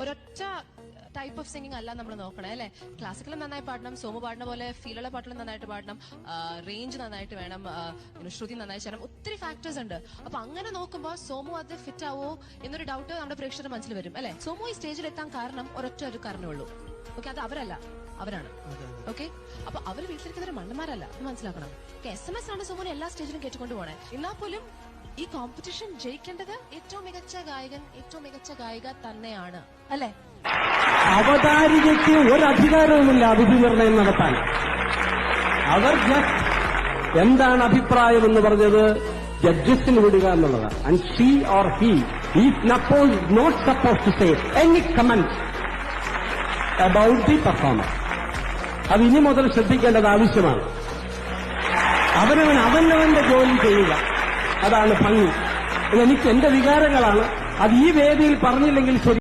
ഒരൊറ്റ type of singing അല്ല നമ്മൾ നോക്കണേ അല്ലെ. ക്ലാസിക്കലും നന്നായി പാടണം, സോമു പാടുന്ന പോലെ ഫീലുള്ള പാട്ടുകളും നന്നായിട്ട് പാടണം, റേഞ്ച് നന്നായിട്ട് വേണം, ശ്രുതി നന്നായി ചെയ്യണം, ഒത്തിരി ഫാക്ടേഴ്സ് ഉണ്ട്. അപ്പൊ അങ്ങനെ നോക്കുമ്പോൾ സോമു അത് ഫിറ്റ് ആവോ എന്നൊരു ഡൗട്ട് നമ്മുടെ പ്രേക്ഷകരുടെ മനസ്സിൽ വരും അല്ലെ. സോമു ഈ സ്റ്റേജിൽ എത്താൻ കാരണം ഒരൊറ്റ ഒരു കാരണമേ ഉള്ളൂ. ഓക്കെ, അത് അവരല്ല, അവരാണ്. ഓക്കെ, അപ്പൊ അവർ വീട്ടിലിരിക്കുന്നവര് മണ്ണന്മാരല്ല, അത് മനസ്സിലാക്കണം. SMS ആണ് സോമുനെ എല്ലാ സ്റ്റേജിലും കേട്ടുകൊണ്ട് പോണേ. എന്നാൽ പോലും ഈ കോമ്പറ്റീഷൻ ജയിക്കേണ്ടത് ഏറ്റവും മികച്ച ഗായകൻ, ഏറ്റവും മികച്ച ഗായിക തന്നെയാണ് അല്ലെ. അവതാരികയ്ക്ക് ഒരധികാരവുമില്ല അതിഥി നിർണയം നടത്താൻ. അവർ ജസ്റ്റ് എന്താണ് അഭിപ്രായം എന്ന് പറഞ്ഞത് ജഡ്ജസിന് വിടുക എന്നുള്ളതാണ്. And she or he is not suppose to say any comment about the performance. അത് ഇനി മുതൽ ശ്രദ്ധിക്കേണ്ടത് ആവശ്യമാണ്. അവനവന്റെ ജോലി ചെയ്യുക, അതാണ് ഭംഗി. എനിക്ക് എന്റെ വികാരങ്ങളാണ്. അത് ഈ വേദിയിൽ പറഞ്ഞില്ലെങ്കിൽ ശരി.